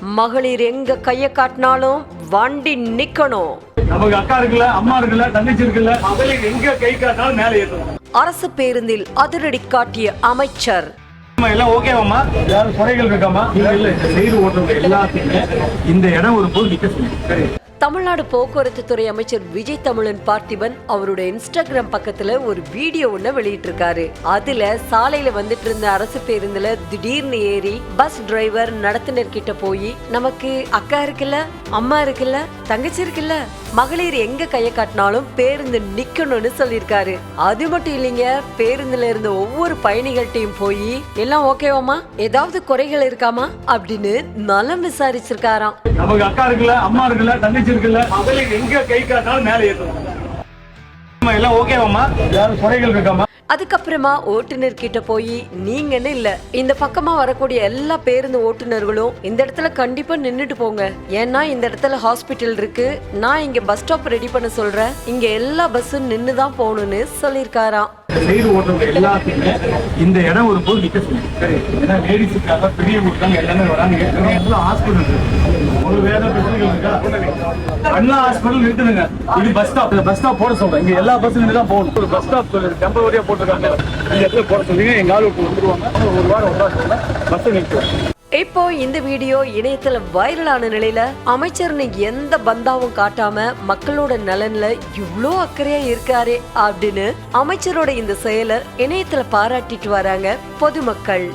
மகளிர் எங்க கைய காட்டினாலும் வண்டி நிக்கணும். நமக்கு அக்கா இருக்குல்ல, அம்மா இருக்குல்ல, தங்கச்சி இருக்குல்ல, மகளிர் எங்க கை காட்டினாலும் மேலே ஏற்றணும். அரசு பேருந்தில் அதிரடி காட்டிய அமைச்சர். எல்லாம் ஓகேவாமா? யாரும் குறைகள் இருக்காமா? இல்ல செய்து ஓட்டுறவங்க எல்லாத்துக்குமே இந்த இடம் ஒரு போது நிக்க சொல்லி. தமிழ்நாடு போக்குவரத்து துறை அமைச்சர் விஜய் தமிழன் பார்த்திபன் அவருடைய இன்ஸ்டாகிராம் பக்கத்துல ஒரு வீடியோ ஒண்ணு வெளியிட்டு இருக்காரு. அதுல சாலையில வந்துட்டு இருந்த அரசு பேருந்துல திடீர்னு ஏறி பஸ் டிரைவர் நடத்துனர் கிட்ட போய், நமக்கு அக்கா இருக்குல்ல, அம்மா இருக்குல்ல, தங்கச்சி இருக்குல்ல, மகளிர் எங்க கைய காட்டினாலும் பேருந்து நிக்கணும்னு சொல்லியிருக்காரு. அது மட்டும் இல்லைங்க, பேருந்துல இருந்த ஒவ்வொரு பயணிகள்கிட்டையும் போய் எல்லாம் ஓகேவாமா, ஏதாவது குறைகள் இருக்காமா அப்படின்னு நலம் விசாரிச்சிருக்காராம். நமக்கு அக்கா இருக்குல்ல, அம்மா இருக்குல்ல, தங்கச்சி இருக்குல்ல, மகளிர் எங்க கை காட்டினாலும் மேலே ஏற்றணும். எல்லாம் ஓகேவாமா? யாரும் குறைகள் இருக்காமா? அதுக்கப்புறமா ஓட்டுநர் கிட்ட போய், நீங்கன்னு இல்ல, இந்த பக்கமா வரக்கூடிய எல்லா பேருந்து ஓட்டுநர்களும் இந்த இடத்துல கண்டிப்பா நின்னுட்டு போங்க, ஏன்னா இந்த இடத்துல ஹாஸ்பிட்டல் இருக்கு, நான் இங்க பஸ் ஸ்டாப் ரெடி பண்ண சொல்றேன், இங்க எல்லா பஸ்ஸும் நின்னுதான் போகணும்னு சொல்லியிருக்காராம். செய்து ஓட்டுறவங்க எல்லாத்துக்குமே இந்த இடம் ஒரு போது நிக்க சொல்லி. ஏன்னா லேடிஸுக்காக பெரிய ஊருக்காங்க எல்லாமே வராங்க. ஹாஸ்பிட்டல் ஒரு வேற பிரச்சனைகள் இருக்கா? அண்ணா ஹாஸ்பிட்டல் நிறுத்துனுங்க. இது பஸ் ஸ்டாப். பஸ் ஸ்டாப் போட சொல்றேன். இங்க எல்லா பஸ்ஸும் தான் போகணும். ஒரு பஸ் ஸ்டாப் டெம்பரரியா போட்டிருக்காங்க. இந்த இடத்துல போட சொல்றீங்க. எங்க ஆளு வந்துருவாங்க. ஒரு வாரம் பஸ் நிறுத்துவோம். இப்போ இந்த வீடியோ இணையத்துல வைரலான நிலையில அமைச்சர்னு எந்த பந்தாவும் காட்டாம மக்களோட நலன்ல இவ்ளோ அக்கறையா இருக்காரே அப்படின்னு அமைச்சரோட இந்த செயலை இணையத்துல பாராட்டிட்டு வராங்க பொதுமக்கள்.